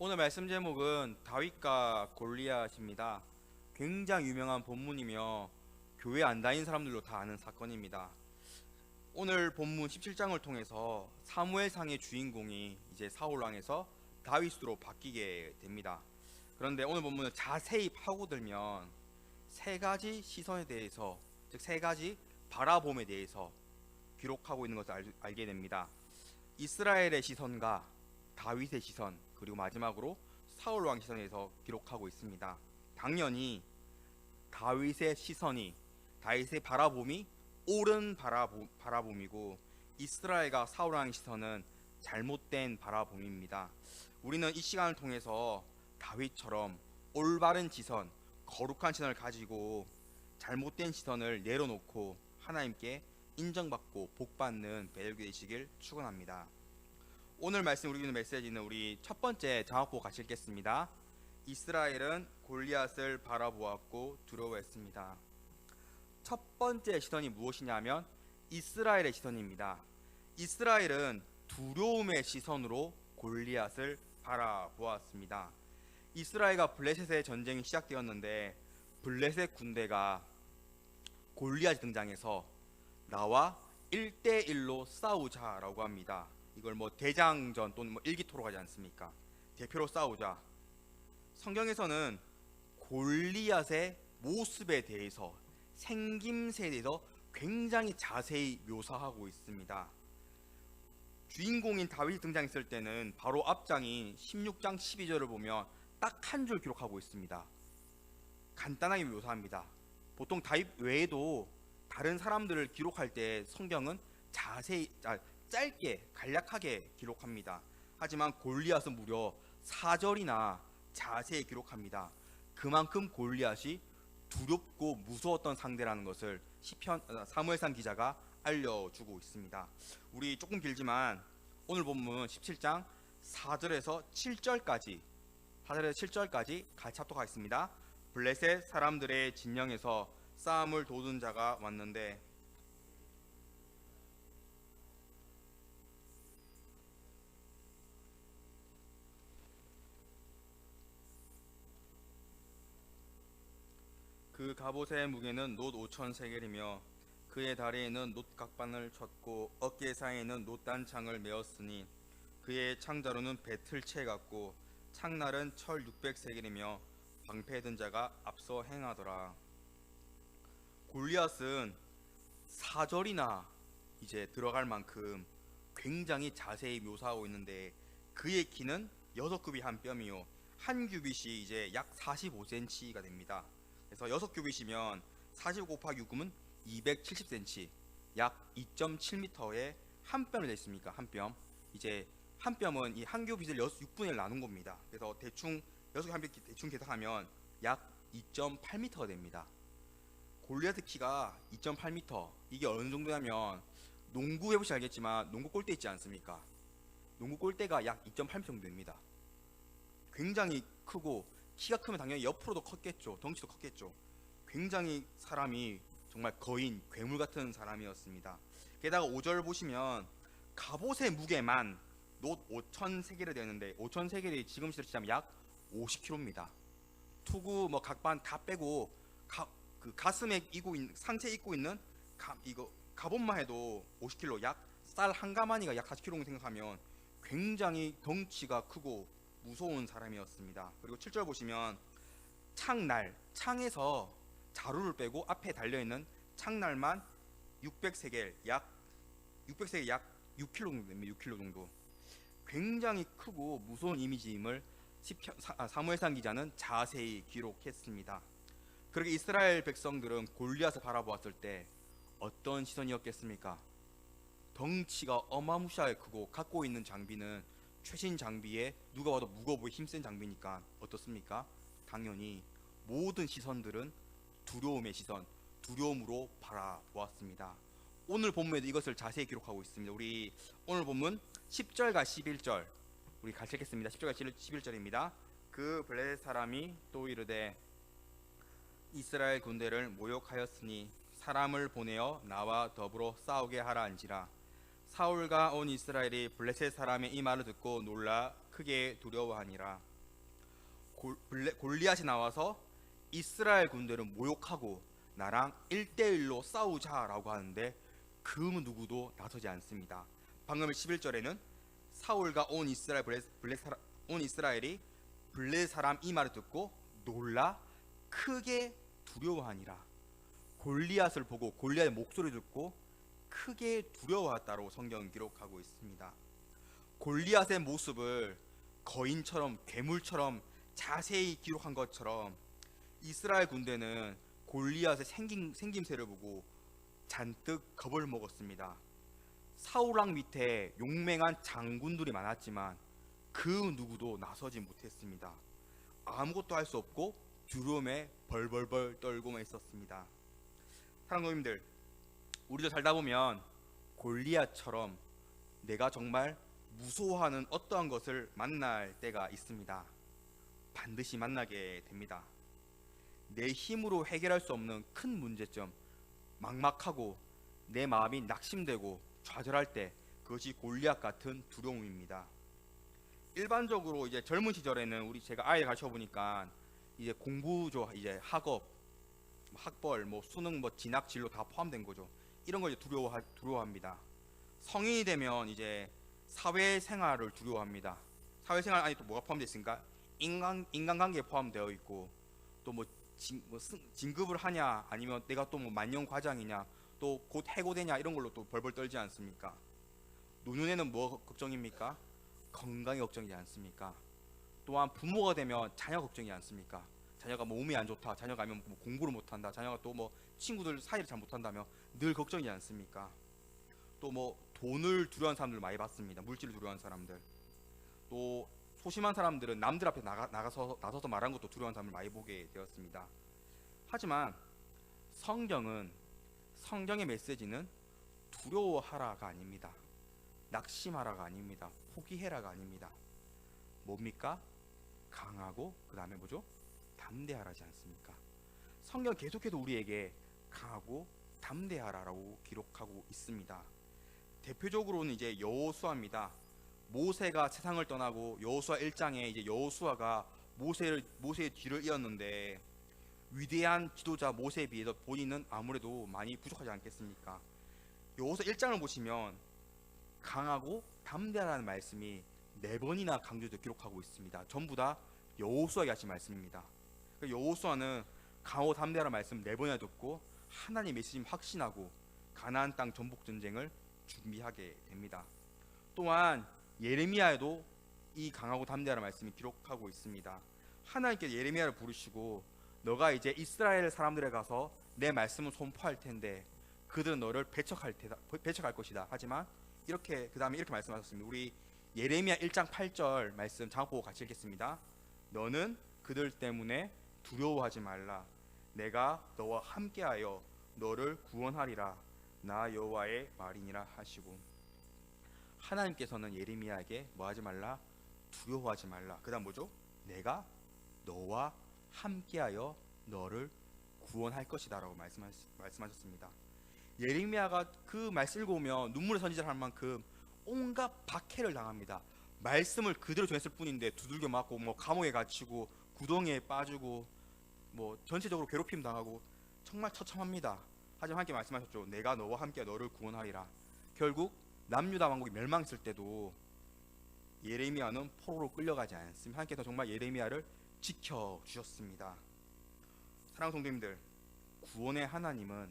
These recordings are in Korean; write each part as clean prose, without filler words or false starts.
오늘 말씀 제목은 다윗과 골리앗입니다. 굉장히 유명한 본문이며 교회 안 다닌 사람들도 다 아는 사건입니다. 오늘 본문 17장을 통해서 사무엘상의 주인공이 이제 사울 왕에서 다윗으로 바뀌게 됩니다. 그런데 오늘 본문을 자세히 파고들면 세 가지 시선에 대해서, 즉 세 가지 바라봄에 대해서 기록하고 있는 것을 알게 됩니다. 이스라엘의 시선과 다윗의 시선, 그리고 마지막으로 사울 왕 시선에서 기록하고 있습니다. 당연히 다윗의 시선이, 다윗의 바라봄이 옳은 바라봄이고 이스라엘과 사울 왕의 시선은 잘못된 바라봄입니다. 우리는 이 시간을 통해서 다윗처럼 올바른 시선, 거룩한 시선을 가지고 잘못된 시선을 내려놓고 하나님께 인정받고 복받는 배우게 되시길 축원합니다. 오늘 말씀 우리 주는 메시지는 우리 첫 번째 자막 보고 같이 읽겠습니다. 이스라엘은 골리앗을 바라보았고 두려워했습니다. 첫 번째 시선이 무엇이냐면 이스라엘의 시선입니다. 이스라엘은 두려움의 시선으로 골리앗을 바라보았습니다. 이스라엘과 블레셋의 전쟁이 시작되었는데 블레셋 군대가 골리앗이 등장해서 나와 1대1로 싸우자라고 합니다. 이걸 뭐 대장전 또는 뭐 일기토록 하지 않습니까? 대표로 싸우자. 성경에서는 골리앗의 모습에 대해서, 생김새에 대해서 굉장히 자세히 묘사하고 있습니다. 주인공인 다윗이 등장했을 때는 바로 앞장인 16장 12절을 보면 딱 한 줄 기록하고 있습니다. 간단하게 묘사합니다. 보통 다윗 외에도 다른 사람들을 기록할 때 성경은 자세히 짧게 간략하게 기록합니다. 하지만 골리앗은 무려 4절이나 자세히 기록합니다. 그만큼 골리앗이 두렵고 무서웠던 상대라는 것을 사무엘상 기자가 알려주고 있습니다. 우리 조금 길지만 오늘 본문 17장 4절에서 7절까지 같이 합독하겠습니다. 블레셋 사람들의 진영에서 싸움을 도둔 자가 왔는데 그 갑옷의 무게는 놋 5천 세겔이며 그의 다리에는 놋 각반을 쳤고 어깨 사이에는 놋 단창을 메었으니 그의 창자루는 배틀채 같고 창날은 철 600세겔이며 방패든 자가 앞서 행하더라. 골리앗은 4절이나 이제 들어갈 만큼 굉장히 자세히 묘사하고 있는데 그의 키는 6규빗 한 뼘이요 한 규빗이 이제 약 45cm가 됩니다. 그래서 6규빗이면 45 곱하기 6이면 270cm, 약 2.7m의 한 뼘이 됐습니까? 한 뼘. 이제 한 뼘은 이 한 규빗을 6분의 1 나눈 겁니다. 그래서 대충 6개 한 뼘 대충 계산하면 약 2.8m가 됩니다. 골리앗의 키가 2.8m. 이게 어느 정도냐면 농구 해보시면 알겠지만 농구 골대 있지 않습니까? 농구 골대가 약 2.8m 정도 됩니다. 굉장히 크고 키가 크면 당연히 옆으로도 컸겠죠. 덩치도 컸겠죠. 굉장히 사람이 정말 거인, 괴물 같은 사람이었습니다. 게다가 5절 보시면 갑옷의 무게만 놋 5천 세겔이 되는데 5천 세겔이 지금 시대로 치자면 약 50kg입니다. 투구 뭐 각반 다 빼고 그 가슴에 상체에 입고 있는 이거 갑옷만 해도 50kg, 약 쌀 한 가마니가 약 40kg 생각하면 굉장히 덩치가 크고 무서운 사람이었습니다. 그리고 7절 보시면 창에서 자루를 빼고 앞에 달려있는 창날만 600세겔 약 6kg 정도 됩니다. 6kg 정도. 굉장히 크고 무서운 이미지임을 사무엘상 기자는 자세히 기록했습니다. 그렇게 이스라엘 백성들은 골리앗을 바라보았을 때 어떤 시선이었겠습니까? 덩치가 어마무시하게 크고 갖고 있는 장비는 최신 장비에 누가 봐도 무거워 힘센 장비니까 어떻습니까? 당연히 모든 시선들은 두려움의 시선, 두려움으로 바라보았습니다. 오늘 본문에도 이것을 자세히 기록하고 있습니다. 우리 오늘 본문 10절과 11절 우리 같이 읽겠습니다. 10절과 11절입니다. 그 블레셋 사람이 또 이르되 이스라엘 군대를 모욕하였으니 사람을 보내어 나와 더불어 싸우게 하라 한지라. 사울과 온 이스라엘이 블레셋 사람의 이 말을 듣고 놀라 크게 두려워하니라. 골리앗이 나와서 이스라엘 군대를 모욕하고 나랑 1대1로 싸우자라고 하는데 그 누구도 나서지 않습니다. 방금 11절에는 사울과 온 이스라엘이 블레 사람 이 말을 듣고 놀라 크게 두려워하니라. 골리앗을 보고 골리앗의 목소리 듣고 크게 두려워했다고 성경은 기록하고 있습니다. 골리앗의 모습을 거인처럼 괴물처럼 자세히 기록한 것처럼 이스라엘 군대는 골리앗의 생김새를 보고 잔뜩 겁을 먹었습니다. 사울왕 밑에 용맹한 장군들이 많았지만 그 누구도 나서지 못했습니다. 아무것도 할 수 없고 두려움에 벌벌벌 떨고만 있었습니다. 사랑하는 우리도 살다 보면 골리앗처럼 내가 정말 무서워하는 어떠한 것을 만날 때가 있습니다. 반드시 만나게 됩니다. 내 힘으로 해결할 수 없는 큰 문제점, 막막하고 내 마음이 낙심되고 좌절할 때 그것이 골리앗 같은 두려움입니다. 일반적으로 이제 젊은 시절에는 제가 아이를 가르쳐 보니까 이제 공부죠, 이제 학업, 학벌, 뭐 수능, 뭐 진학, 진로 다 포함된 거죠. 이런 걸 이제 두려워합니다. 성인이 되면 이제 사회생활을 두려워합니다. 사회생활 안에 또 뭐가 포함되어 있습니까? 인간관계에 포함되어 있고 또 뭐 진급을 하냐 아니면 내가 또 뭐 만년 과장이냐 또 곧 해고되냐 이런 걸로 또 벌벌 떨지 않습니까? 노년에는 뭐 걱정입니까? 건강이 걱정이지 않습니까? 또한 부모가 되면 자녀 걱정이지 않습니까? 자녀가 뭐 몸이 안 좋다, 자녀가 아니면 뭐 공부를 못한다, 자녀가 또 뭐 친구들 사이를 잘 못한다며 늘 걱정이지 않습니까? 또 뭐 돈을 두려워하는 사람들 많이 봤습니다. 물질을 두려워하는 사람들. 또 소심한 사람들은 남들 앞에 나서서 말하는 것도 두려워하는 사람을 많이 보게 되었습니다. 하지만 성경의 메시지는 두려워하라가 아닙니다. 낙심하라가 아닙니다. 포기해라가 아닙니다. 뭡니까? 강하고 그 다음에 뭐죠? 담대하라지 않습니까? 성경 계속해서 우리에게 강하고 담대하라라고 기록하고 있습니다. 대표적으로는 이제 여호수아입니다. 모세가 세상을 떠나고 여호수아 1장에 이제 여호수아가 모세의 뒤를 이었는데 위대한 지도자 모세에 비해서 본인은 아무래도 많이 부족하지 않겠습니까? 여호수아 1장을 보시면 강하고 담대하라는 말씀이 4번이나 강조해서 기록하고 있습니다. 전부 다 여호수아에게 하신 말씀입니다. 여호수아는 강하고 담대하라는 말씀 4번이나 듣고 하나님의 메시지를 확신하고 가나안 땅 전복 전쟁을 준비하게 됩니다. 또한 예레미야에도 이 강하고 담대하라는 말씀이 기록하고 있습니다. 하나님께서 예레미야를 부르시고 너가 이제 이스라엘 사람들에 가서 내 말씀을 선포할 텐데 그들은 너를 배척할 것이다. 하지만 그 다음에 이렇게 말씀하셨습니다. 우리 예레미야 1장 8절 말씀 장악 보고 같이 읽겠습니다. 너는 그들 때문에 두려워하지 말라. 내가 너와 함께하여 너를 구원하리라. 나 여호와의 말이니라 하시고, 하나님께서는 예레미야에게 뭐하지 말라? 두려워하지 말라. 그 다음 뭐죠? 내가 너와 함께하여 너를 구원할 것이다 라고 말씀하셨습니다. 예레미야가 그 말씀 읽으면 눈물의 선지자를 할 만큼 온갖 박해를 당합니다. 말씀을 그대로 전했을 뿐인데 두들겨 맞고 뭐 감옥에 갇히고 구덩이에 빠지고 뭐 전체적으로 괴롭힘 당하고 정말 처참합니다. 하지만 하나님께 말씀하셨죠. 내가 너와 함께 너를 구원하리라. 결국 남유다 왕국이 멸망했을 때도 예레미야는 포로로 끌려가지 않습니다. 하나님께서 정말 예레미야를 지켜주셨습니다. 사랑하는 성도님들, 구원의 하나님은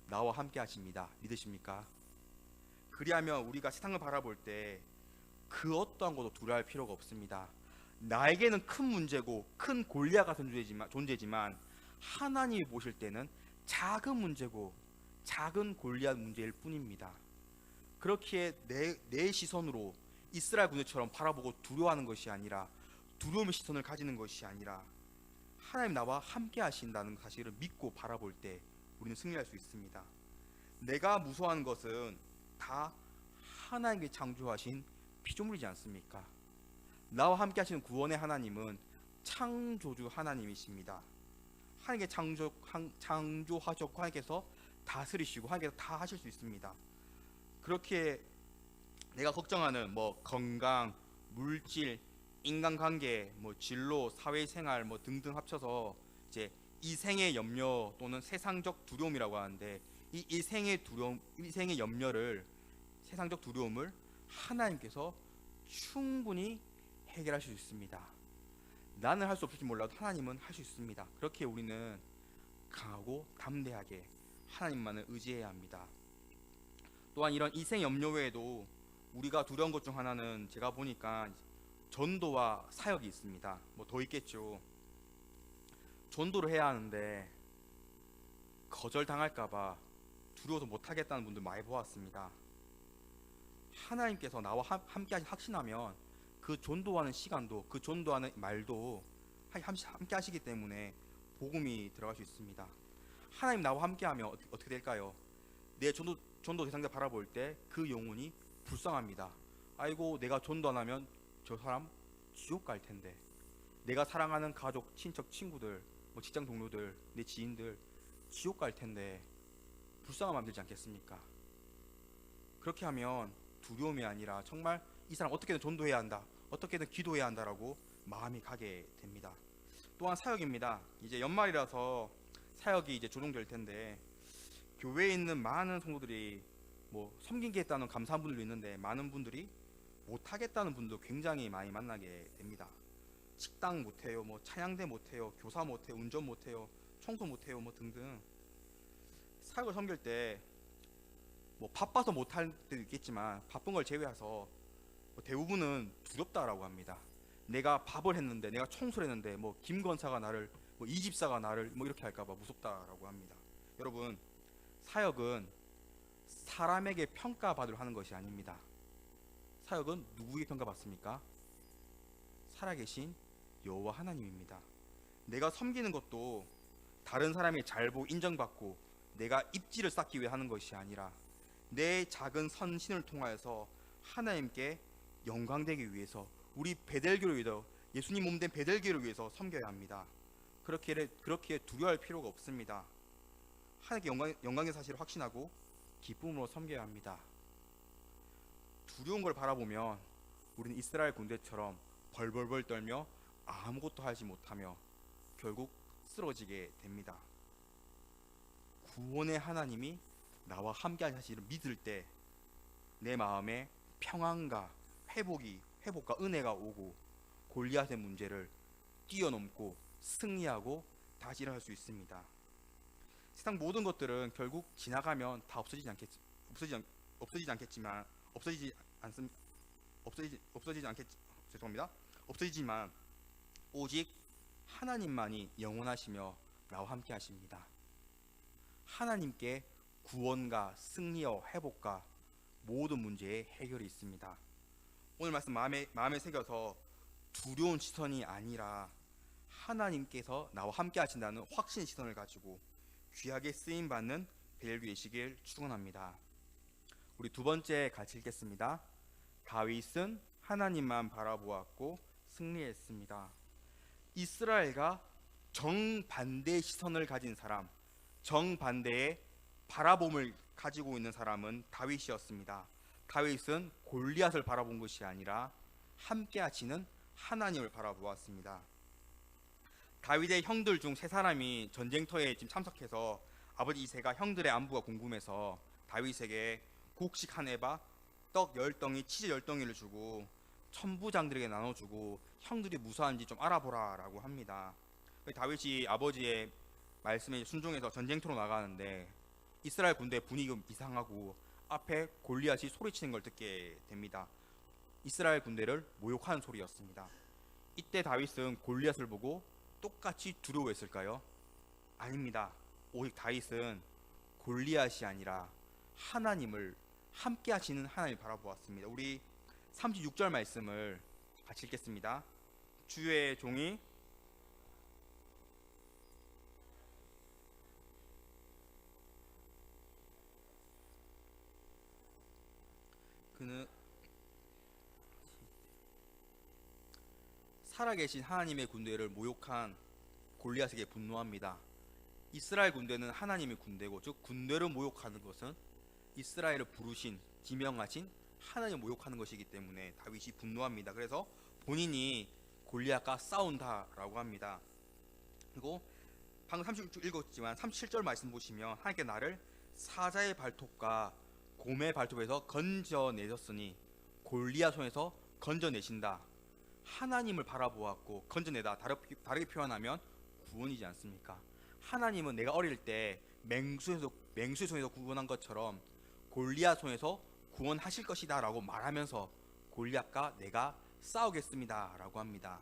나와 함께 하십니다. 믿으십니까? 그리하면 우리가 세상을 바라볼 때 그 어떠한 것도 두려워할 필요가 없습니다. 나에게는 큰 문제고 큰 골리앗 같은 존재지만 하나님이 보실 때는 작은 문제고 작은 골리앗 문제일 뿐입니다. 그렇기에 내 시선으로 이스라엘 군대처럼 바라보고 두려워하는 것이 아니라, 두려움의 시선을 가지는 것이 아니라 하나님 나와 함께 하신다는 사실을 믿고 바라볼 때 우리는 승리할 수 있습니다. 내가 무서워하는 것은 다 하나님께 창조하신 피조물이지 않습니까? 나와 함께 하시는 구원의 하나님은 창조주 하나님이십니다. 하나님께 창조하셨고 하나님께서 다스리시고 하나님께서 다 하실 수 있습니다. 그렇게 내가 걱정하는 뭐 건강, 물질, 인간관계, 뭐 진로, 사회생활 뭐 등등 합쳐서 이제 이생의 염려 또는 세상적 두려움이라고 하는데, 이 일생의 두려움, 일생의 염려를, 세상적 두려움을 하나님께서 충분히 해결하실 수 있습니다. 나는 할 수 없을지 몰라도 하나님은 할 수 있습니다. 그렇게 우리는 강하고 담대하게 하나님만을 의지해야 합니다. 또한 이런 일생 염려 외에도 우리가 두려운 것 중 하나는 제가 보니까 전도와 사역이 있습니다. 뭐 더 있겠죠. 전도를 해야 하는데 거절당할까봐 두려워서 못하겠다는 분들 많이 보았습니다. 하나님께서 나와 함께 확신하면 그 전도하는 시간도, 그 전도하는 말도 함께 하시기 때문에 복음이 들어갈 수 있습니다. 하나님 나와 함께하면 어떻게 될까요? 내 전도 대상자 바라볼 때 그 영혼이 불쌍합니다. 아이고, 내가 전도 안 하면 저 사람 지옥 갈 텐데, 내가 사랑하는 가족, 친척, 친구들, 뭐 직장 동료들, 내 지인들 지옥 갈 텐데 불쌍한 마음 들지 않겠습니까? 그렇게 하면 두려움이 아니라 정말 이 사람 어떻게든 전도해야 한다, 어떻게든 기도해야 한다라고 마음이 가게 됩니다. 또한 사역입니다. 이제 연말이라서 사역이 이제 조정될 텐데, 교회에 있는 많은 성도들이 뭐 섬기겠다는 감사한 분들도 있는데, 많은 분들이 못하겠다는 분도 굉장히 많이 만나게 됩니다. 식당 못해요, 뭐 찬양대 못해요, 교사 못해요, 운전 못해요, 청소 못해요, 뭐 등등. 사역을 섬길 때 뭐 바빠서 못할 때도 있겠지만, 바쁜 걸 제외해서 대부분은 두렵다라고 합니다. 내가 밥을 했는데, 내가 청소를 했는데 뭐 김건사가 나를, 뭐 이집사가 나를 뭐 이렇게 할까봐 무섭다라고 합니다. 여러분, 사역은 사람에게 평가받으려 하는 것이 아닙니다. 사역은 누구에게 평가받습니까? 살아계신 여호와 하나님입니다. 내가 섬기는 것도 다른 사람의 잘 보고 인정받고 내가 입지를 쌓기 위해 하는 것이 아니라, 내 작은 선신을 통하여서 하나님께 영광되기 위해서, 우리 베델교를 위해서, 예수님 몸된 베델교를 위해서 섬겨야 합니다. 그렇게 두려워할 필요가 없습니다. 하나님께 영광의 사실을 확신하고 기쁨으로 섬겨야 합니다. 두려운 걸 바라보면 우리는 이스라엘 군대처럼 벌벌벌 떨며 아무것도 하지 못하며 결국 쓰러지게 됩니다. 구원의 하나님이 나와 함께하는 사실을 믿을 때 내 마음에 평안과 회복과 은혜가 오고, 골리앗의 문제를 뛰어넘고 승리하고 다시 일어날 수 있습니다. 세상 모든 것들은 결국 지나가면 다 없어지지 없어지지만 오직 하나님만이 영원하시며 나와 함께 하십니다. 하나님께 구원과 승리와 회복과 모든 문제의 해결이 있습니다. 오늘 말씀 마음에 새겨서 두려운 시선이 아니라 하나님께서 나와 함께 하신다는 확신의 시선을 가지고 귀하게 쓰임 받는 벨류의 시길 축원합니다. 우리 두 번째 같이 읽겠습니다. 다윗은 하나님만 바라보았고 승리했습니다. 이스라엘과 정반대의 시선을 가진 사람, 정반대의 바라봄을 가지고 있는 사람은 다윗이었습니다. 다윗은 골리앗을 바라본 것이 아니라 함께 하시는 하나님을 바라보았습니다. 다윗의 형들 중 세 사람이 전쟁터에 지금 참석해서 아버지 이새가 형들의 안부가 궁금해서 다윗에게 곡식 한 에바, 떡 10덩이, 치즈 10덩이를 주고 천부장들에게 나눠주고 형들이 무사한지 좀 알아보라 라고 합니다. 다윗이 아버지의 말씀에 순종해서 전쟁터로 나가는데 이스라엘 군대 분위기가 이상하고 앞에 골리앗이 소리치는 걸 듣게 됩니다. 이스라엘 군대를 모욕하는 소리였습니다. 이때 다윗은 골리앗을 보고 똑같이 두려워했을까요? 아닙니다. 오직 다윗은 골리앗이 아니라 하나님을, 함께 하시는 하나님을 바라보았습니다. 우리 36절 말씀을 같이 읽겠습니다. 주의 종이 그는 살아계신 하나님의 군대를 모욕한 골리앗에게 분노합니다. 이스라엘 군대는 하나님의 군대고, 즉 군대를 모욕하는 것은 이스라엘을 부르신, 지명하신 하나님을 모욕하는 것이기 때문에 다윗이 분노합니다. 그래서 본인이 골리앗과 싸운다라고 합니다. 그리고 방금 36절 읽었지만 37절 말씀 보시면 하나님께 나를 사자의 발톱과 곰의 발톱에서 건져내셨으니 골리앗 손에서 건져내신다. 하나님을 바라보았고 건져내다, 다르게 표현하면 구원이지 않습니까? 하나님은 내가 어릴 때 맹수의 손에서 구원한 것처럼 골리앗 손에서 구원하실 것이다 라고 말하면서 골리앗과 내가 싸우겠습니다 라고 합니다.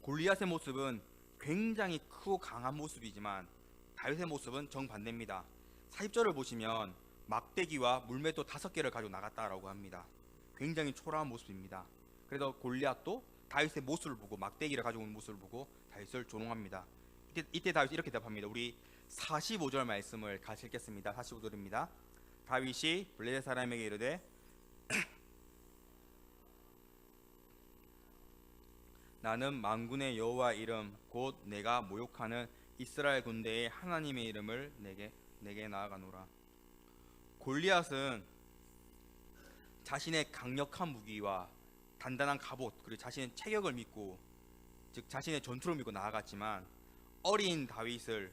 골리앗의 모습은 굉장히 크고 강한 모습이지만 다윗의 모습은 정반대입니다. 40절을 보시면 막대기와 물맷돌 5개를 가지고 나갔다라고 합니다. 굉장히 초라한 모습입니다. 그래서 골리앗도 다윗의 모습을 보고 막대기를 가지고 온 모습을 보고 다윗을 조롱합니다. 이때 다윗이 이렇게 대답합니다. 우리 45절 말씀을 같이 읽겠습니다. 45절입니다. 다윗이 블레셋 사람에게 이르되 나는 만군의 여호와 이름 곧 내가 모욕하는 이스라엘 군대의 하나님의 이름을 내게 나아가노라. 골리앗은 자신의 강력한 무기와 단단한 갑옷 그리고 자신의 체격을 믿고 즉 자신의 전투를 믿고 나아갔지만 어린 다윗은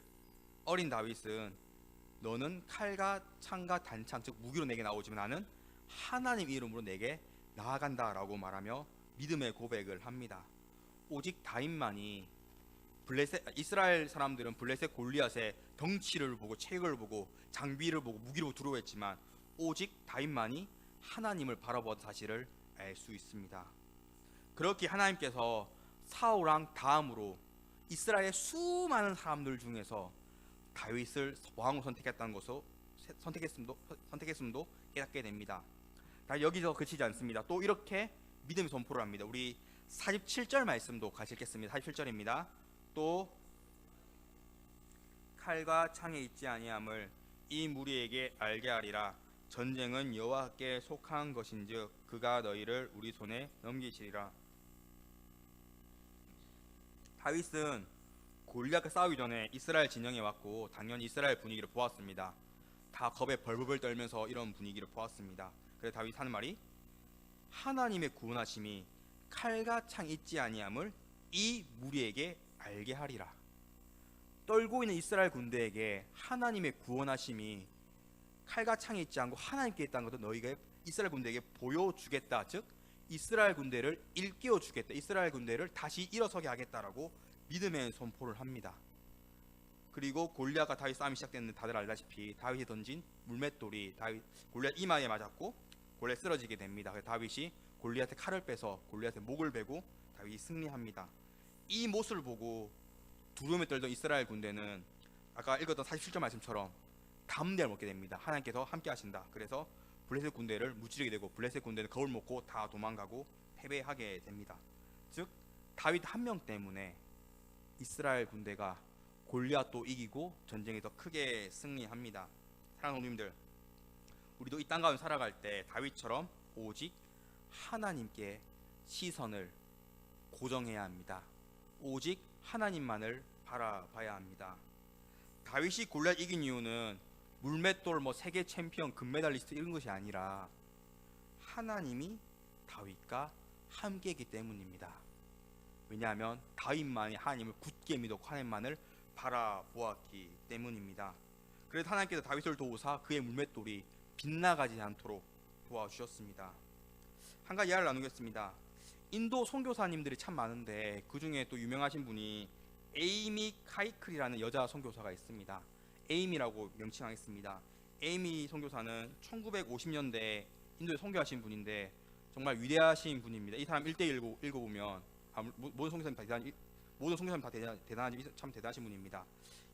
너는 칼과 창과 단창 즉 무기로 내게 나오지만 나는 하나님 이름으로 내게 나아간다라고 말하며 믿음의 고백을 합니다. 오직 다윗만이 이스라엘 사람들은 블레셋 골리앗의 덩치를 보고 체격을 보고 장비를 보고 무기를 보고 두려워했지만 오직 다윗만이 하나님을 바라보던 사실을 알 수 있습니다. 그렇게 하나님께서 사울 왕 다음으로 이스라엘의 수많은 사람들 중에서 다윗을 왕으로 선택했음도 깨닫게 됩니다. 다 여기서 그치지 않습니다. 또 이렇게 믿음의 선포를 합니다. 우리 47절 말씀도 같이 읽겠습니다. 47절입니다. 또 칼과 창에 있지 아니함을 이 무리에게 알게 하리라. 전쟁은 여호와께 속한 것인즉 그가 너희를 우리 손에 넘기시리라. 다윗은 골리앗과 싸우기 전에 이스라엘 진영에 왔고 당연히 이스라엘 분위기를 보았습니다. 다 겁에 벌벌 떨면서 이런 분위기를 보았습니다. 그래서 다윗 하는 말이 하나님의 구원하심이 칼과 창 있지 아니함을 이 무리에게 알게 하리라. 떨고 있는 이스라엘 군대에게 하나님의 구원하심이 칼과 창이 있지 않고 하나님께 있다는 것을 너희가 이스라엘 군대에게 보여주겠다. 즉 이스라엘 군대를 일깨워 주겠다. 이스라엘 군대를 다시 일어서게 하겠다라고 믿음의 선포를 합니다. 그리고 골리앗과 다윗 싸움이 시작됐는데 다들 알다시피 다윗이 던진 물맷돌이 골리앗 이마에 맞았고 골리앗 쓰러지게 됩니다. 그래서 다윗이 골리앗의 칼을 빼서 골리앗의 목을 베고 다윗이 승리합니다. 이 모습을 보고 두려움에 떨던 이스라엘 군대는 아까 읽었던 47절 말씀처럼 담대함을 먹게 됩니다. 하나님께서 함께 하신다. 그래서 블레셋 군대를 무찌르게 되고 블레셋 군대는 겁을 먹고 다 도망가고 패배하게 됩니다. 즉 다윗 한 명 때문에 이스라엘 군대가 골리앗도 이기고 전쟁에서 크게 승리합니다. 사랑하는 성도님들, 우리도 이 땅 가운데 살아갈 때 다윗처럼 오직 하나님께 시선을 고정해야 합니다. 오직 하나님만을 바라봐야 합니다. 다윗이 골리앗 이긴 이유는 물맷돌 세계 챔피언 금메달리스트 이런 것이 아니라 하나님이 다윗과 함께했기 때문입니다. 왜냐하면 다윗만이 하나님을 굳게 믿었고 하나님만을 바라보았기 때문입니다. 그래서 하나님께서 다윗을 도우사 그의 물맷돌이 빗나가지 않도록 도와주셨습니다. 한 가지 이야기를 나누겠습니다. 인도 선교사님들이 참 많은데 그 중에 또 유명하신 분이 에이미 카이클이라는 여자 선교사가 있습니다. 에이미라고 명칭하겠습니다. 에이미 선교사는 1950년대에 인도에 선교하신 분인데 정말 위대하신 분입니다. 이 사람 일대일 읽어보면 모든 선교사님 다 참 대단하신 분입니다.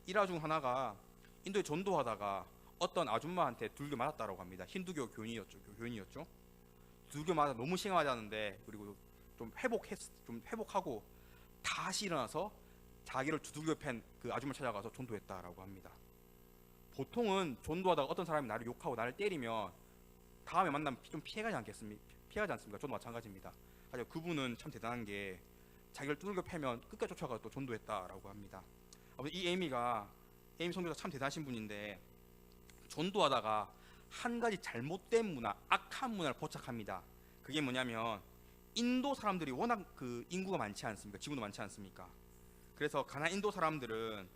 일화 중 하나가 인도에 전도하다가 어떤 아줌마한테 두들겨 맞았다고 합니다. 힌두교 교인이었죠. 두들겨 맞아 너무 심하게 하는데 그리고 좀 회복하고 다시 일어나서 자기를 두들겨 팬 그 아줌마 찾아가서 전도했다라고 합니다. 보통은 전도하다가 어떤 사람이 나를 욕하고 나를 때리면 다음에 만나면 좀 피해가지 않습니까? 저도 마찬가지입니다. 하지만 그분은 참 대단한 게 자기를 두들겨 패면 끝까지 쫓아가서 또 전도했다라고 합니다. 이 에이미 선교사 참 대단하신 분인데 전도하다가 한 가지 잘못된 문화, 악한 문화를 포착합니다. 그게 뭐냐면 인도 사람들이 워낙 그 인구가 많지 않습니까? 지구도 많지 않습니까? 그래서 가나안 인도 사람들은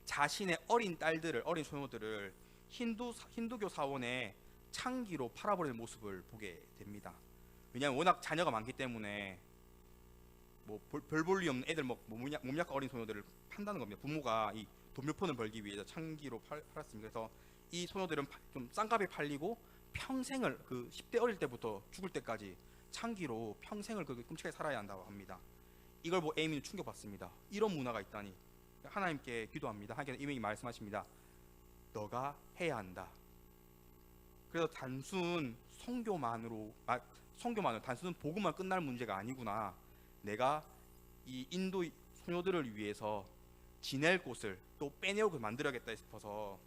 자신의 어린 딸들을, 어린 소녀들을 힌두교 사원에 창기로 팔아버리는 모습을 보게 됩니다. 왜냐하면 워낙 자녀가 많기 때문에 뭐 별 볼 일 없는 애들, 몸 약한 어린 소녀들을 판다는 겁니다. 부모가 이 돈 몇 푼을 벌기 위해서 창기로 팔았습니다. 그래서 이 소녀들은 좀 싼값에 팔리고 평생을, 그 10대 어릴 때부터 죽을 때까지 창기로 평생을 그 끔찍하게 살아야 한다고 합니다. 이걸 보고 에이미는 충격받습니다. 이런 문화가 있다니. 하나님께 기도합니다. 하나님께서 이미 말씀하십니다. 너가 해야 한다. 그래서 단순 선교만으로 단순 복음만 끝날 문제가 아니구나. 내가 이 인도 소녀들을 위해서 지낼 곳을 또 빼내올 곳을 만들어야겠다 싶어서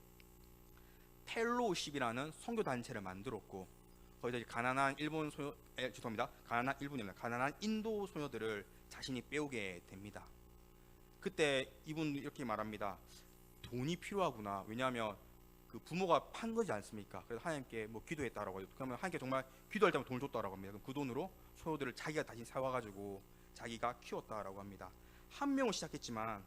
펠로우십이라는 선교 단체를 만들었고, 거기서 이제 가난한 가난한 인도 소녀들을 자신이 빼오게 됩니다. 그때 이분 이렇게 말합니다. 돈이 필요하구나. 왜냐하면 그 부모가 판 거지 않습니까? 그래서 하나님께 뭐 기도했다라고 해요. 그러면 하나님께 정말 기도할 때마다 돈을 줬다라고 합니다. 그럼 그 돈으로 소녀들을 자기가 다시 사와가지고 자기가 키웠다라고 합니다. 한 명을 시작했지만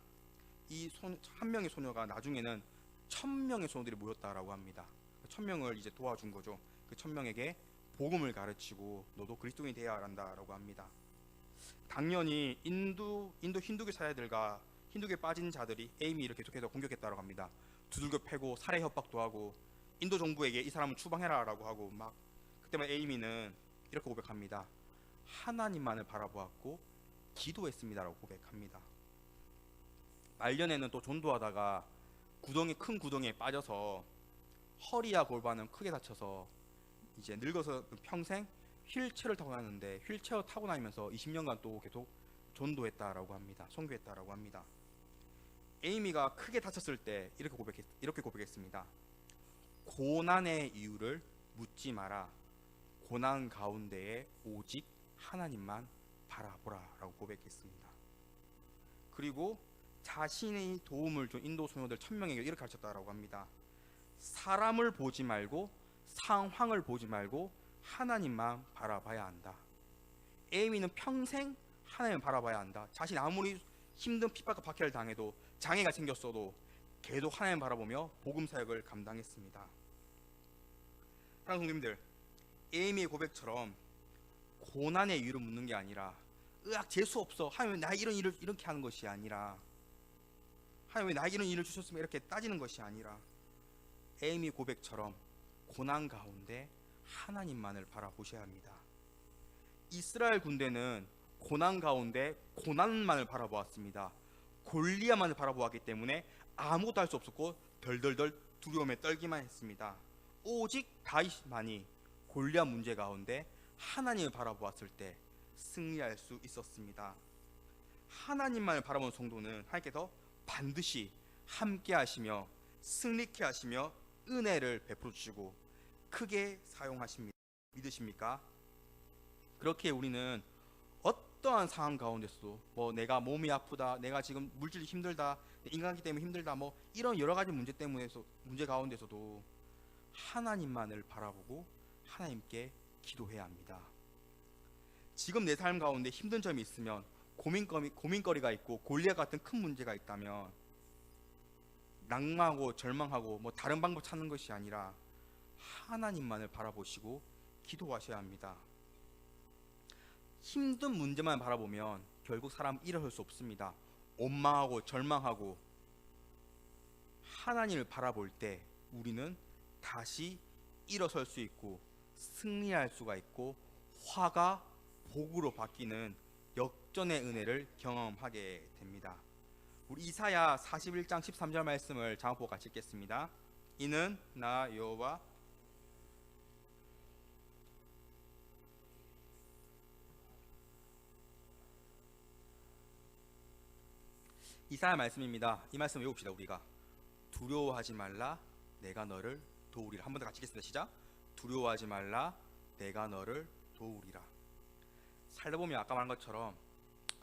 한 명의 소녀가 나중에는 1000명의 소녀들이 모였다라고 합니다. 1000명을 이제 도와준 거죠. 그 1000명에게 복음을 가르치고 너도 그리스도인이 되어야 한다라고 합니다. 당연히 인도 힌두교 사회들과 힌두교에 빠진 자들이 에이미를 계속해서 공격했다고 합니다. 두들겨 패고 살해 협박도 하고 인도 정부에게 이 사람을 추방해라라고 하고 막. 그때만 에이미는 이렇게 고백합니다. 하나님만을 바라보았고 기도했습니다라고 고백합니다. 말년에는 또 전도하다가 큰 구덩이에 빠져서 허리와 골반은 크게 다쳐서 이제 늙어서 평생 휠체어를 타고 다녔는데, 휠체어 타고 다니면서 20년간 또 계속 전도했다라고 합니다. 선교했다라고 합니다. 에이미가 크게 다쳤을 때 이렇게 고백했습니다. 고난의 이유를 묻지 마라. 고난 가운데에 오직 하나님만 바라보라라고 고백했습니다. 그리고 자신의 도움을 준 인도 소녀들 1000명에게 이렇게 가르쳤다라고 합니다. 사람을 보지 말고 상황을 보지 말고 하나님만 바라봐야 한다. 에이미는 평생 하나님을 바라봐야 한다. 자신이 아무리 힘든 핍박과 박해를 당해도, 장애가 생겼어도 계속 하나님 바라보며 복음 사역을 감당했습니다. 사랑하는 성도님들, 에이미의 고백처럼 고난의 이유를 묻는 게 아니라, 으악 재수 없어, 하나님 왜 나에게 이런 일을 이렇게 하는 것이 아니라, 하나님 왜 나에게 이런 일을 주셨으면 이렇게 따지는 것이 아니라, 에이미 고백처럼 고난 가운데 하나님만을 바라보셔야 합니다. 이스라엘 군대는 고난 가운데 고난만을 바라보았습니다. 골리앗만을 바라보았기 때문에 아무것도 할 수 없었고 덜덜덜 두려움에 떨기만 했습니다. 오직 다윗만이 골리앗 문제 가운데 하나님을 바라보았을 때 승리할 수 있었습니다. 하나님만을 바라보는 성도는 하나님께서 반드시 함께 하시며 승리케 하시며 은혜를 베풀어 주시고 크게 사용하십니다. 믿으십니까? 그렇게 우리는 어떠한 상황 가운데서도, 뭐 내가 몸이 아프다, 내가 지금 물질이 힘들다, 인간관계 때문에 힘들다, 뭐 이런 여러 가지 문제 가운데서도 하나님만을 바라보고 하나님께 기도해야 합니다. 지금 내 삶 가운데 힘든 점이 있으면, 고민거리가 있고 골리앗 같은 큰 문제가 있다면 낙망하고 절망하고 뭐 다른 방법 찾는 것이 아니라 하나님만을 바라보시고 기도하셔야 합니다. 힘든 문제만 바라보면 결국 사람 일어설 수 없습니다. 원망하고 절망하고, 하나님을 바라볼 때 우리는 다시 일어설 수 있고 승리할 수가 있고 화가 복으로 바뀌는 역전의 은혜를 경험하게 됩니다. 우리 이사야 41장 13절 말씀을 장보고 같이 읽겠습니다. 이는 나 여호와 이사야 말씀입니다. 이 말씀 외웁시다. 우리가 두려워하지 말라 내가 너를 도우리라. 한 번 더 같이 읽겠습니다. 시작. 두려워하지 말라 내가 너를 도우리라. 살다 보면 아까 말한 것처럼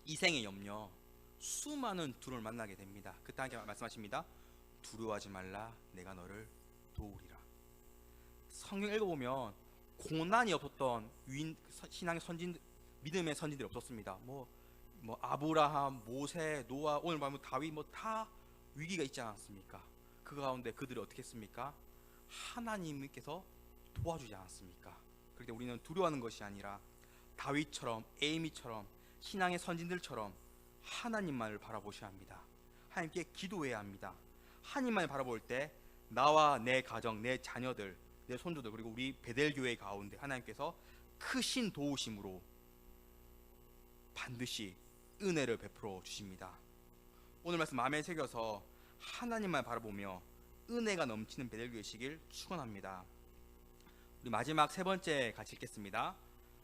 이생의 염려, 수많은 두려움을 만나게 됩니다. 그때 함께 말씀하십니다. 두려워하지 말라 내가 너를 도우리라. 성경 읽어보면 고난이 없었던 신앙의 믿음의 선지들이 없었습니다. 뭐 아브라함, 모세, 노아, 오늘 말하면 다윗 뭐 다 위기가 있지 않았습니까? 그 가운데 그들이 어떻게 했습니까? 하나님께서 도와주지 않았습니까? 그렇기 때문에 우리는 두려워하는 것이 아니라 다윗처럼 에이미처럼 신앙의 선진들처럼 하나님만을 바라보셔야 합니다. 하나님께 기도해야 합니다. 하나님만을 바라볼 때 나와 내 가정, 내 자녀들, 내 손주들 그리고 우리 베델교회 가운데 하나님께서 크신 도우심으로 반드시 은혜를 베풀어 주십니다. 오늘 말씀 마음에 새겨서 하나님만 바라보며 은혜가 넘치는 베델교회시길 축원합니다. 우리 마지막 세 번째 같이 읽겠습니다.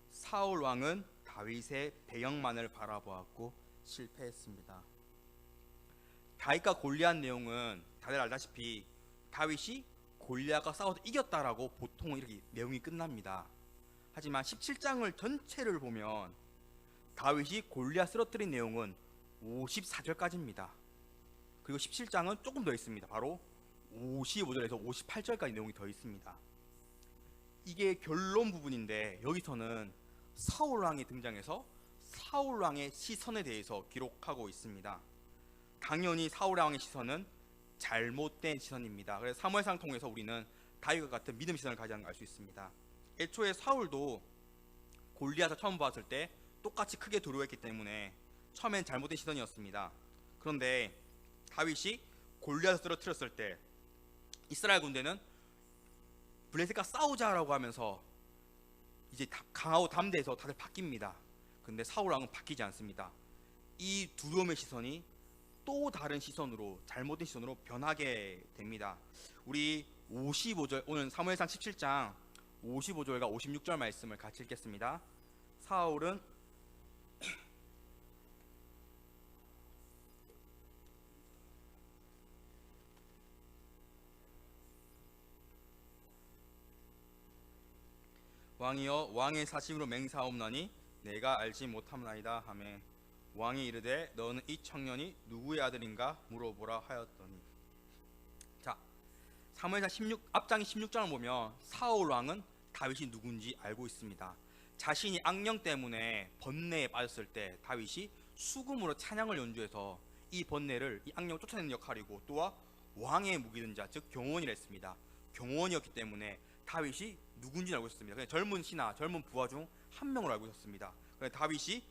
사울 왕은 다윗의 배경만을 바라보았고 실패했습니다. 다윗과 골리앗 내용은 다들 알다시피 다윗이 골리앗과 싸워서 이겼다라고 보통 이렇게 내용이 끝납니다. 하지만 17장을 전체를 보면 다윗이 골리앗 쓰러뜨린 내용은 54절까지입니다. 그리고 17장은 조금 더 있습니다. 바로 55절에서 58절까지 내용이 더 있습니다. 이게 결론 부분인데 여기서는 사울왕이 등장해서 사울왕의 시선에 대해서 기록하고 있습니다. 당연히 사울왕의 시선은 잘못된 시선입니다. 그래서 사무엘상 통해서 우리는 다윗과 같은 믿음 시선을 가지는 걸 알 수 있습니다. 애초에 사울도 골리앗을 처음 봤을 때 똑같이 크게 두려워했기 때문에 처음엔 잘못된 시선이었습니다. 그런데 다윗이 골리앗을 쓰러뜨렸을 때 이스라엘 군대는 블레셋과 싸우자라고 하면서 이제 강하고 담대해서 다들 바뀝니다. 근데 사울 왕은 바뀌지 않습니다. 이 두려움의 시선이 또 다른 시선으로 잘못된 시선으로 변하게 됩니다. 우리 55절 오늘 사무엘상 17장 55절과 56절 말씀을 같이 읽겠습니다. 사울은 왕이여 왕의 사심으로 맹사옵나니 내가 알지 못함나이다 하매 왕이 이르되 너는 이 청년이 누구의 아들인가 물어보라 하였더니 자 사무엘상 16 앞장이 16장을 보면 사울 왕은 다윗이 누군지 알고 있습니다. 자신이 악령 때문에 번뇌에 빠졌을 때 다윗이 수금으로 찬양을 연주해서 이 번뇌를 이 악령을 쫓아내는 역할이고 또한 왕의 무기든 자 즉 경호원이라 했습니다. 경호원이었기 때문에 다윗이 누군지 알고 있었습니다. 그냥 젊은 신하, 젊은 부하 중 한 명으로 알고 있었습니다. 그래서 다윗이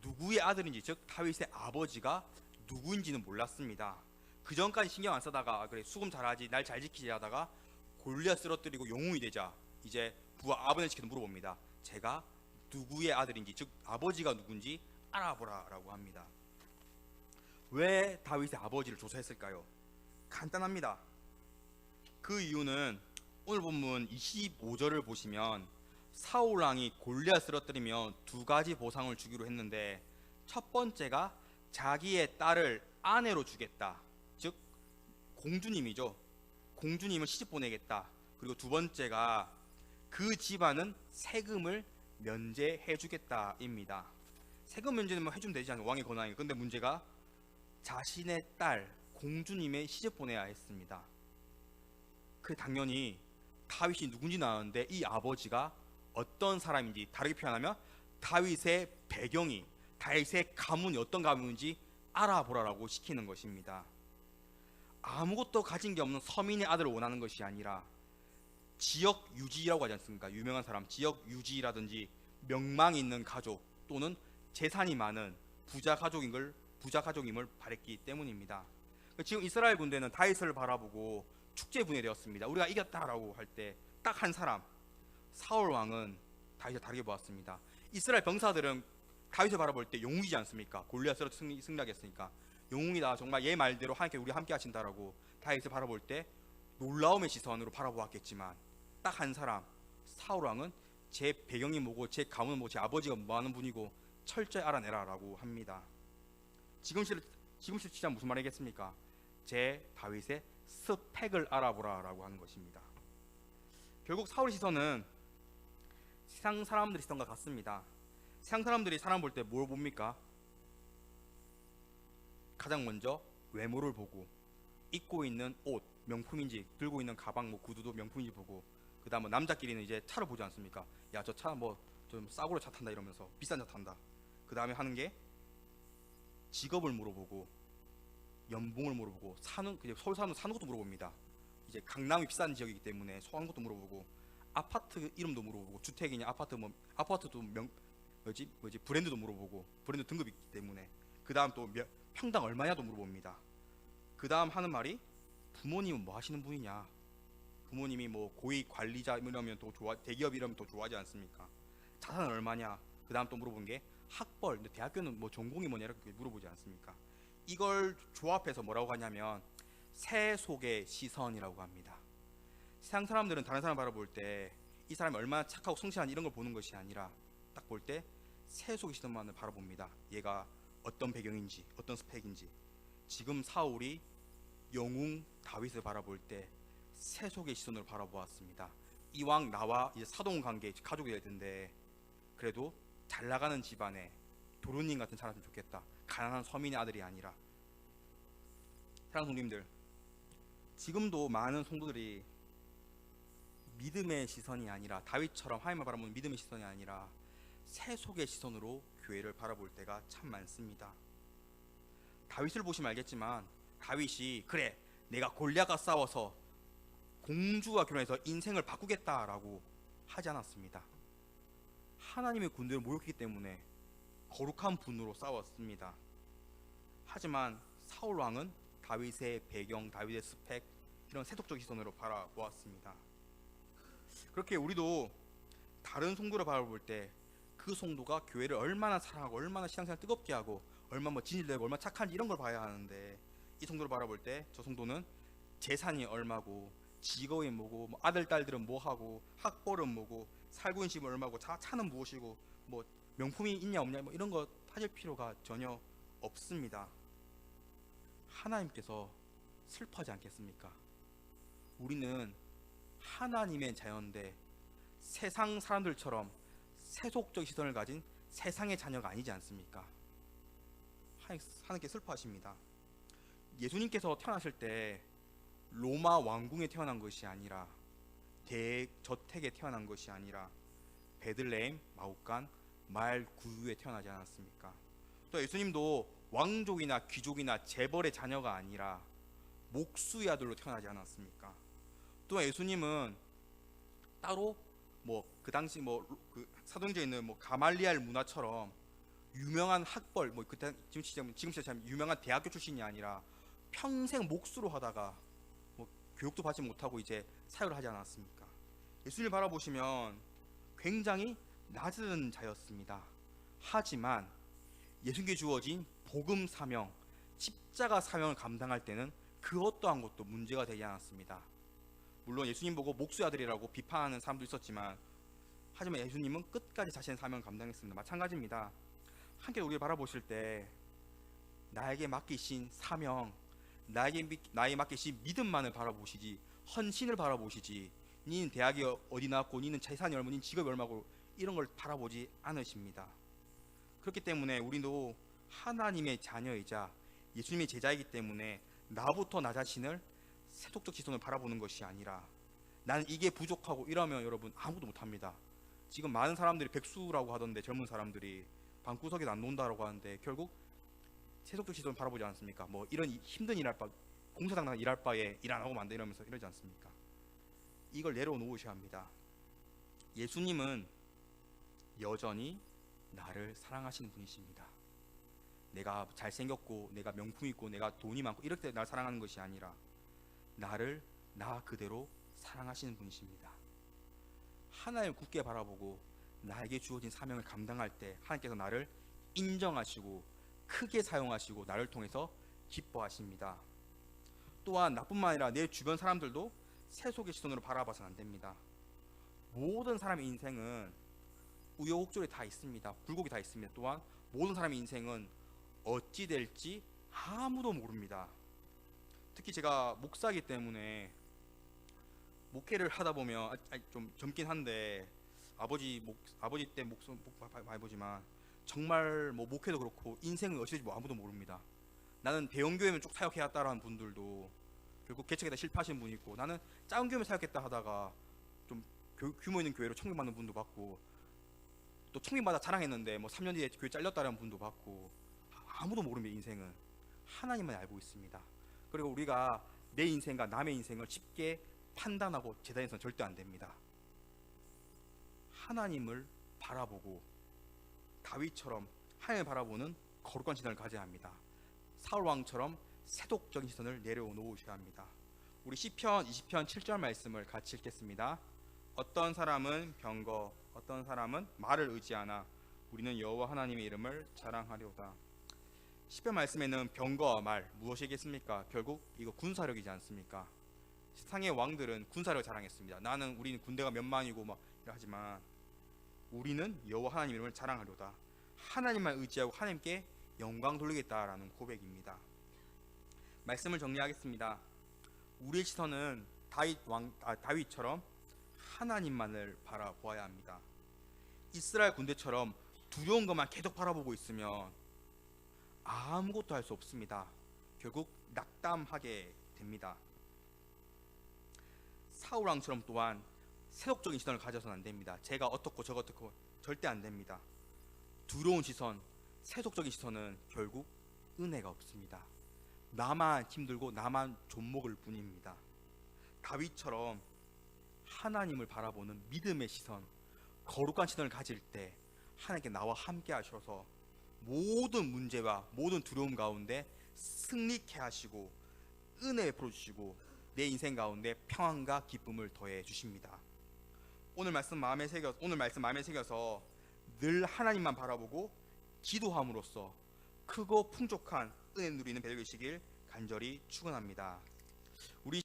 누구의 아들인지 즉 다윗의 아버지가 누구인지는 몰랐습니다. 그 전까지 신경 안 쓰다가 그래 수금 잘하지 날 잘 지키지 하다가 골리앗 쓰러뜨리고 영웅이 되자 이제 부하 아버지께서 물어봅니다. 제가 누구의 아들인지 즉 아버지가 누군지 알아보라 라고 합니다. 왜 다윗의 아버지를 조사했을까요? 간단합니다. 그 이유는 오늘 본문 25절을 보시면 사울 왕이 골리앗 쓰러뜨리며 두 가지 보상을 주기로 했는데 첫 번째가 자기의 딸을 아내로 주겠다. 즉 공주님이죠. 공주님을 시집 보내겠다. 그리고 두 번째가 그 집안은 세금을 면제해 주겠다입니다. 세금 면제는 해주면 되지 않아요. 왕의 권한이에요. 근데 문제가 자신의 딸 공주님의 시집 보내야 했습니다. 그 당연히 다윗이 누군지 나왔는데 이 아버지가 어떤 사람인지 다르게 표현하면 다윗의 배경이 다윗의 가문이 어떤 가문인지 알아보라라고 시키는 것입니다. 아무것도 가진 게 없는 서민의 아들을 원하는 것이 아니라 지역 유지라고 하지 않습니까? 유명한 사람 지역 유지라든지 명망이 있는 가족 또는 재산이 많은 부자 가족임을 바랬기 때문입니다. 지금 이스라엘 군대는 다윗을 바라보고 축제 분해되었습니다. 우리가 이겼다라고 할 때 딱 한 사람 사울 왕은 다윗을 다르게 보았습니다. 이스라엘 병사들은 다윗을 바라볼 때 영웅이지 않습니까? 골리앗으로 승리하겠으니까 영웅이다. 정말 얘 말대로 하나님께 우리 함께 하신다라고 다윗을 바라볼 때 놀라움의 시선으로 바라보았겠지만 딱 한 사람 사울 왕은 제 배경이 뭐고 제 가문은 뭐고 제 아버지가 뭐 하는 분이고 철저히 알아내라라고 합니다. 지금 시점 무슨 말이겠습니까? 제 다윗의 스펙을 알아보라라고 하는 것입니다. 결국 사울의 시선은 세상 사람들의 시선과 같습니다. 세상 사람들이 사람 볼 때 뭘 봅니까? 가장 먼저 외모를 보고 입고 있는 옷 명품인지 들고 있는 가방 뭐 구두도 명품인지 보고 그 다음 남자끼리는 이제 차를 보지 않습니까? 야 저 차 뭐 좀 싸구려 차 탄다 이러면서 비싼 차 탄다. 그 다음에 하는 게 직업을 물어보고 연봉을 물어보고 서울 사는 것도 물어봅니다. 이제 강남이 비싼 지역이기 때문에 사는 것도 물어보고 아파트 이름도 물어보고 주택이냐 아파트도 뭐지 브랜드도 물어보고 브랜드 등급이 있기 때문에 그 다음 또 평당 얼마냐도 물어봅니다. 그 다음 하는 말이 부모님은 뭐 하시는 분이냐. 부모님이 뭐 고위 관리자 이러면 또 대기업 이러면 또 좋아하지 않습니까? 자산은 얼마냐. 그 다음 또 물어본 게 학벌, 근데 대학교는 뭐 전공이 뭐냐 이렇게 물어보지 않습니까? 이걸 조합해서 뭐라고 하냐면 세속의 시선이라고 합니다. 세상 사람들은 다른 사람 바라볼 때 이 사람이 얼마나 착하고 성실한 이런 걸 보는 것이 아니라 딱 볼 때 세속의 시선만을 바라봅니다. 얘가 어떤 배경인지 어떤 스펙인지. 지금 사울이 영웅 다윗을 바라볼 때 세속의 시선으로 바라보았습니다. 이왕 나와 이제 사돈 관계 가족이 될 텐데 그래도 잘 나가는 집안에 도련님 같은 사람이 좋겠다. 가난한 서민의 아들이 아니라. 사랑하는 성도님들, 지금도 많은 성도들이 믿음의 시선이 아니라 다윗처럼 하나님을 바라보는 믿음의 시선이 아니라 세속의 시선으로 교회를 바라볼 때가 참 많습니다. 다윗을 보시면 알겠지만 다윗이 그래 내가 골리앗과 싸워서 공주와 결혼해서 인생을 바꾸겠다라고 하지 않았습니다. 하나님의 군대를 모욕했기 때문에 거룩한 분으로 싸웠습니다. 하지만 사울 왕은 다윗의 배경, 다윗의 스펙 이런 세속적 시선으로 바라보았습니다. 그렇게 우리도 다른 성도를 바라볼 때 그 성도가 교회를 얼마나 사랑하고 얼마나 신앙생활 뜨겁게 하고 얼마나 뭐 진실되고 얼마나 착한지 이런 걸 봐야 하는데 이 성도를 바라볼 때 저 성도는 재산이 얼마고 직업이 뭐고 뭐 아들 딸들은 뭐하고 학벌은 뭐고 살고 있는 집은 얼마고 차는 무엇이고 뭐 명품이 있냐 없냐 뭐 이런 거 따질 필요가 전혀 없습니다. 하나님께서 슬퍼하지 않겠습니까? 우리는 하나님의 자녀인데 세상 사람들처럼 세속적 시선을 가진 세상의 자녀가 아니지 않습니까? 하나님께 슬퍼하십니다. 예수님께서 태어나실 때 로마 왕궁에 태어난 것이 아니라 대저택에 태어난 것이 아니라 베들레헴, 마옥간, 마을 구유에 태어나지 않았습니까? 또 예수님도 왕족이나 귀족이나 재벌의 자녀가 아니라 목수의 아들로 태어나지 않았습니까? 또 예수님은 따로 뭐 그 당시 뭐 그 사도행전에 있는 뭐 가말리알 문화처럼 유명한 학벌 뭐 그때 지금 시점 유명한 대학교 출신이 아니라 평생 목수로 하다가 뭐 교육도 받지 못하고 이제 사역을 하지 않았습니까? 예수님을 바라보시면 굉장히 낮은 자였습니다. 하지만 예수님께 주어진 복음 사명, 십자가 사명을 감당할 때는 그 어떠한 것도 문제가 되지 않았습니다. 물론 예수님 보고 목수의 아들이라고 비판하는 사람도 있었지만 하지만 예수님은 끝까지 자신의 사명을 감당했습니다. 마찬가지입니다. 함께 우리를 바라보실 때 나에게 맡기신 사명, 나에게 맡기신 믿음만을 바라보시지 헌신을 바라보시지 니는 대학이 어디 나왔고 니는 재산이 얼마고 니는 직업이 얼마고 이런 걸 바라보지 않으십니다. 그렇기 때문에 우리도 하나님의 자녀이자 예수님의 제자이기 때문에 나부터 나 자신을 세속적 시선을 바라보는 것이 아니라 나는 이게 부족하고 이러면 여러분 아무도 못합니다. 지금 많은 사람들이 백수라고 하던데 젊은 사람들이 방구석에서 안 논다라고 하는데 결국 세속적 시선을 바라보지 않습니까? 뭐 이런 힘든 일할 바 공사장 일할 바에 일 안 하고 만다 이러면서 이러지 않습니까? 이걸 내려놓으셔야 합니다. 예수님은 여전히 나를 사랑하시는 분이십니다. 내가 잘생겼고 내가 명품 있고 내가 돈이 많고 이렇게 나를 사랑하는 것이 아니라 나를 나 그대로 사랑하시는 분이십니다. 하나님을 굳게 바라보고 나에게 주어진 사명을 감당할 때 하나님께서 나를 인정하시고 크게 사용하시고 나를 통해서 기뻐하십니다. 또한 나뿐만 아니라 내 주변 사람들도 세속의 시선으로 바라봐서는 안 됩니다. 모든 사람의 인생은 우여곡절이 다 있습니다. 굴곡이 다 있습니다. 또한 모든 사람의 인생은 어찌 될지 아무도 모릅니다. 특히 제가 목사이기 때문에 목회를 하다 보면 좀 젊긴 한데 아버지 때 목소 많이 보지만 정말 뭐 목회도 그렇고 인생은 어찌 될지 뭐 아무도 모릅니다. 나는 대형교회면 쭉 사역해왔다라는 분들도 결국 개척에다 실패하신 분이 있고 나는 작은 교회면 사역했다 하다가 좀 규모 있는 교회로 청구받는 분도 봤고 또 총리마다 자랑했는데 뭐 3년 뒤에 교회 잘렸다는 분도 봤고, 아무도 모릅니다. 인생은 하나님만 알고 있습니다. 그리고 우리가 내 인생과 남의 인생을 쉽게 판단하고 재단에서는 절대 안 됩니다. 하나님을 바라보고 다윗처럼 하나님을 바라보는 거룩한 시선을 가져야 합니다. 사울 왕처럼 세독적인 시선을 내려놓으셔야 합니다. 우리 시편 20편 7절 말씀을 같이 읽겠습니다. 어떤 사람은 병거, 어떤 사람은 말을 의지하나 우리는 여호와 하나님의 이름을 자랑하려다. 시편 말씀에는 병거와 말 무엇이겠습니까? 결국 이거 군사력이지 않습니까? 세상의 왕들은 군사력을 자랑했습니다. 우리는 군대가 몇 만이고 막 하지만 우리는 여호와 하나님 이름을 자랑하려다. 하나님만 의지하고 하나님께 영광 돌리겠다라는 고백입니다. 말씀을 정리하겠습니다. 우리의 시선은 다윗처럼 하나님만을 바라보아야 합니다. 이스라엘 군대처럼 두려운 것만 계속 바라보고 있으면 아무것도 할 수 없습니다. 결국 낙담하게 됩니다. 사울 왕처럼 또한 세속적인 시선을 가져서는 안 됩니다. 제가 어떻고 저거 어떻고 절대 안 됩니다. 두려운 시선, 세속적인 시선은 결국 은혜가 없습니다. 나만 힘들고 나만 존먹을 뿐입니다. 다윗처럼 하나님을 바라보는 믿음의 시선, 거룩한 시선을 가질 때 하나님께 나와 함께 하셔서 모든 문제와 모든 두려움 가운데 승리케 하시고 은혜 베풀어 주시고 내 인생 가운데 평안과 기쁨을 더해 주십니다. 오늘 말씀 마음에 새겨서 늘 하나님만 바라보고 기도함으로써 크고 풍족한 은혜 누리는 배들 되시길 간절히 축원합니다. 우리